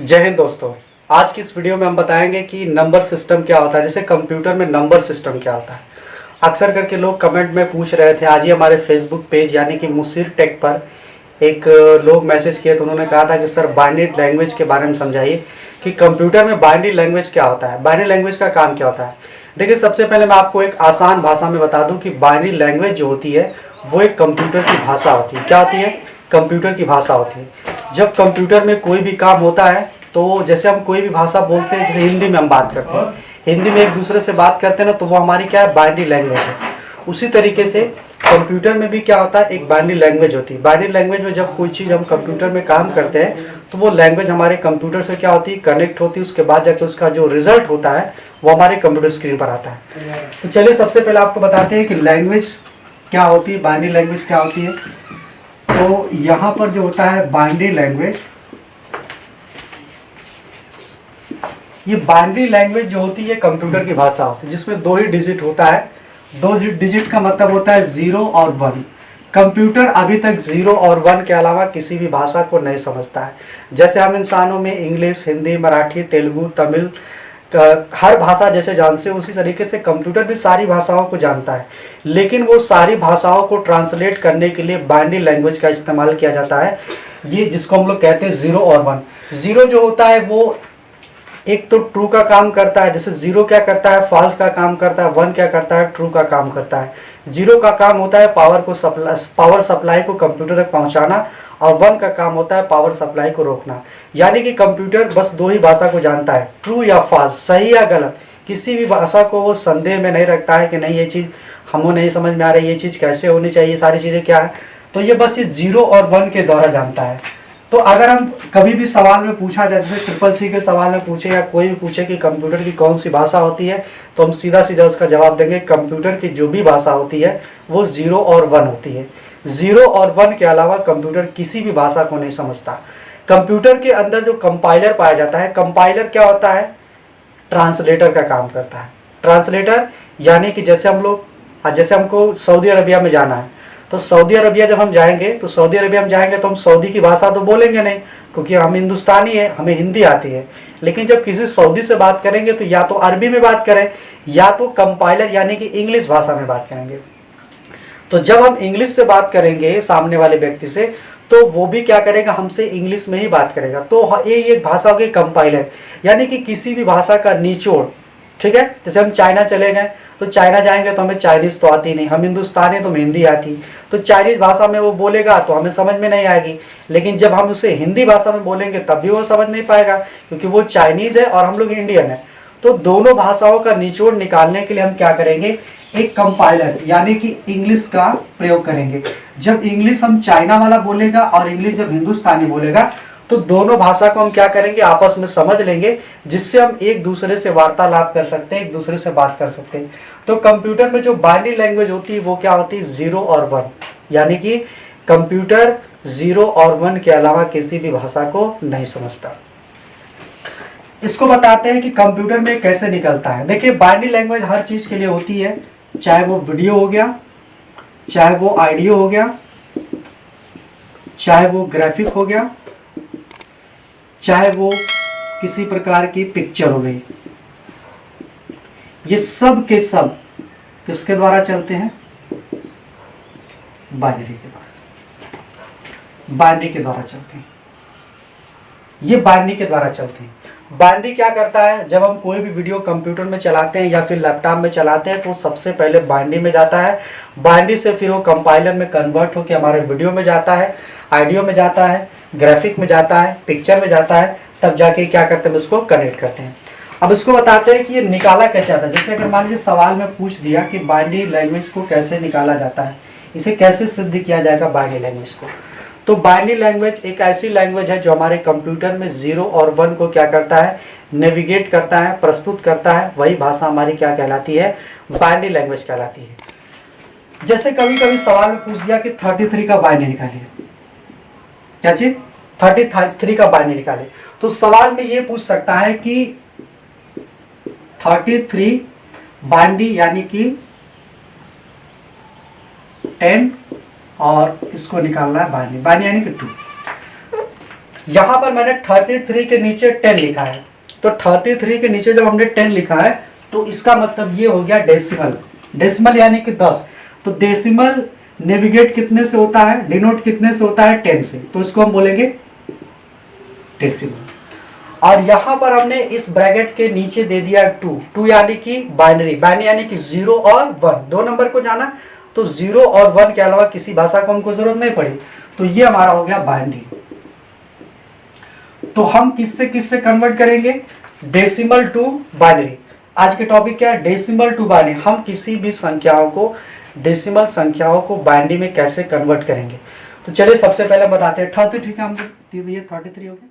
जय हिंद दोस्तों। आज की इस वीडियो में हम बताएंगे कि नंबर सिस्टम क्या होता है, जैसे कंप्यूटर में नंबर सिस्टम क्या होता है। अक्सर करके लोग कमेंट में पूछ रहे थे। आज ही हमारे फेसबुक पेज यानी कि मुसीर टेक पर एक लोग मैसेज किए तो उन्होंने कहा था कि सर बाइनरी लैंग्वेज के बारे में समझाइए कि कंप्यूटर में बाइनरी लैंग्वेज क्या होता है, बाइनरी लैंग्वेज का काम क्या होता है। देखिए, सबसे पहले मैं आपको एक आसान भाषा में बता दूं कि बाइनरी लैंग्वेज जो होती है वो एक कंप्यूटर की भाषा होती है। क्या होती है? कंप्यूटर की भाषा होती है। जब कंप्यूटर में कोई भी काम होता है तो जैसे हम कोई भी भाषा बोलते हैं, जैसे हिंदी में हम बात करते हैं, हिंदी में एक दूसरे से बात करते हैं ना, तो वो हमारी क्या है? बाइनरी लैंग्वेज है। उसी तरीके से कंप्यूटर में भी क्या होता है? एक बाइनरी लैंग्वेज होती है। बाइनरी लैंग्वेज में जब कोई चीज़ हम कंप्यूटर में काम करते हैं तो वो लैंग्वेज हमारे कंप्यूटर से क्या होती है? कनेक्ट होती है। उसके बाद जाकर उसका जो रिजल्ट होता है वो हमारे कंप्यूटर स्क्रीन पर आता है। तो चलिए सबसे पहले आपको बताते हैं कि लैंग्वेज क्या होती है, बाइनरी लैंग्वेज क्या होती है। तो यहाँ पर जो होता है बाइनरी लैंग्वेज, ये बाइनरी लैंग्वेज जो होती है कंप्यूटर की भाषा होती है जिसमें दो ही डिजिट होता है। दो डिजिट का मतलब होता है 0 और 1। कंप्यूटर अभी तक 0 और 1 के अलावा किसी भी भाषा को नहीं समझता है। जैसे हम इंसानों में इंग्लिश, हिंदी, मराठी, तेलुगु, तमिल, हर भाषा जैसे जानते हैं, उसी तरीके से कंप्यूटर भी सारी भाषाओं को जानता है। लेकिन वो सारी भाषाओं को ट्रांसलेट करने के लिए बाइनरी लैंग्वेज का इस्तेमाल किया जाता है। ये जिसको हम लोग कहते हैं 0 और 1। 0 जो होता है वो एक तो ट्रू का काम करता है, जैसे 0 क्या करता है? फॉल्स का काम करता है। 1 क्या करता है? ट्रू का काम करता है। 0 का काम होता है पावर सप्लाई को कंप्यूटर तक पहुंचाना, और 1 का काम होता है पावर सप्लाई को रोकना। यानी कि कंप्यूटर बस दो ही भाषा को जानता है, ट्रू या फॉल्स, सही या गलत। किसी भी भाषा को वो संदेह में नहीं रखता है कि नहीं ये चीज़ हमको नहीं समझ में आ रही, ये चीज़ कैसे होनी चाहिए, सारी चीज़ें क्या है। तो ये बस ये 0 और 1 के द्वारा जानता है। तो अगर हम कभी भी सवाल में पूछा जाए, जैसे CCC के सवाल में पूछे या कोई भी पूछे कि कंप्यूटर की कौन सी भाषा होती है, तो हम सीधा सीधा उसका जवाब देंगे कंप्यूटर की जो भी भाषा होती है वो 0 और 1 होती है। 0 और 1 के अलावा कंप्यूटर किसी भी भाषा को नहीं समझता। कंप्यूटर के अंदर जो कंपाइलर पाया जाता है, कंपाइलर क्या होता है? ट्रांसलेटर का काम करता है। ट्रांसलेटर यानी कि जैसे हमको सऊदी अरबिया में जाना है, तो सऊदी अरबिया जब हम जाएंगे तो हम सऊदी की भाषा तो बोलेंगे नहीं, क्योंकि हम हिंदुस्तानी है, हमें हिंदी आती है। लेकिन जब किसी सऊदी से बात करेंगे तो या तो अरबी में बात करें या तो कंपाइलर यानी कि इंग्लिश भाषा में बात करेंगे। तो जब हम इंग्लिश से बात करेंगे सामने वाले व्यक्ति से, तो वो भी क्या करेगा? हमसे इंग्लिश में ही बात करेगा। तो ये एक भाषा होगी कंपाइलर, यानी कि किसी भी भाषा का निचोड़। ठीक है, जैसे हम चाइना चले गए तो चाइना जाएंगे तो हमें चाइनीज तो आती नहीं, हम हिंदुस्तानी तो हमें हिंदी आती, तो चाइनीज भाषा में वो बोलेगा तो हमें समझ में नहीं आएगी। लेकिन जब हम उसे हिंदी भाषा में बोलेंगे तब भी वो समझ नहीं पाएगा, क्योंकि वो चाइनीज है और हम लोग इंडियन है। तो दोनों भाषाओं का निचोड़ निकालने के लिए हम क्या करेंगे? एक कंपाइलर यानी कि इंग्लिश का प्रयोग करेंगे। जब इंग्लिश हम चाइना वाला बोलेगा और इंग्लिश जब हिंदुस्तानी बोलेगा, तो दोनों भाषा को हम क्या करेंगे? आपस में समझ लेंगे, जिससे हम एक दूसरे से वार्तालाप कर सकते हैं, एक दूसरे से बात कर सकते हैं। तो कंप्यूटर में जो बाइनरी लैंग्वेज होती है वो क्या होती है? 0 और 1। यानी कि कंप्यूटर 0 और 1 के अलावा किसी भी भाषा को नहीं समझता। इसको बताते हैं कि कंप्यूटर में कैसे निकलता है। देखिए, बाइनरी लैंग्वेज हर चीज के लिए होती है, चाहे वो वीडियो हो गया, चाहे वो ऑडियो हो गया, चाहे वो ग्राफिक हो गया, चाहे वो किसी प्रकार की पिक्चर हो गई। ये सब के सब किसके द्वारा चलते हैं? बाइनरी के द्वारा। बाइनरी के द्वारा चलते हैं, ये बाइनरी के द्वारा चलते हैं। बाइनरी क्या करता है? जब हम कोई भी वीडियो कंप्यूटर में चलाते हैं या फिर लैपटॉप में चलाते हैं तो सबसे पहले बाइनरी में जाता है। बाइनरी से फिर वो कंपाइलर में कन्वर्ट होकर हमारे वीडियो में जाता है, ऑडियो में जाता है, ग्राफिक में जाता है, पिक्चर में जाता है, तब जाके क्या करते हैं? इसको कनेक्ट करते हैं। अब इसको बताते हैं कि ये निकाला कैसे आता है। जैसे अगर मान लीजिए सवाल में पूछ दिया कि बाइनरी लैंग्वेज को कैसे निकाला जाता है, इसे कैसे सिद्ध किया जाएगा बाइनरी लैंग्वेज को, तो बाइनरी लैंग्वेज एक ऐसी लैंग्वेज है जो हमारे कंप्यूटर में 0 और 1 को क्या करता है? नेविगेट करता है, प्रस्तुत करता है। वही भाषा हमारी क्या कहलाती है? बाइनरी लैंग्वेज कहलाती है। जैसे कभी कभी सवाल में पूछ दिया कि 33 का बाइनरी निकालिए, क्या चीज? 33 का बाइनरी निकाले, तो सवाल में ये पूछ सकता है कि 33 बाइनरी यानी कि 10 और इसको निकालना है बाइनरी, बाइनरी यानी कि 2। यहाँ पर मैंने 33 के नीचे 10 लिखा है, तो 33 के नीचे जब हमने 10 लिखा है तो इसका मतलब ये हो गया डेसिमल। डेसिमल यानी कि 10। तो डेसिमल नेविगेट कितने से होता है, डिनोट कितने से होता है, 10 से, तो इसको हम बोलेंगे डेसिमल। और यहाँ पर हमने इस ब्रैकेट के नीचे दे दिया 2 यानी कि बाइनरी। बाइनरी यानी कि 0 और 1, दो नंबर को जाना, तो 0 और 1 के अलावा किसी भाषा को हमको जरूरत नहीं पड़ी, तो ये हमारा हो गया बाइनरी। तो हम किससे किससे कन्वर्ट करेंगे, डेसिमल टू बाइनरी। आज के टॉपिक क्या है, डेसिमल टू बाइनरी। हम किसी भी संख्याओं को, डेसिमल संख्याओं को बाइनरी में कैसे कन्वर्ट करेंगे। तो चलिए सबसे पहले बताते हैं 33 का हम 33 हो गया।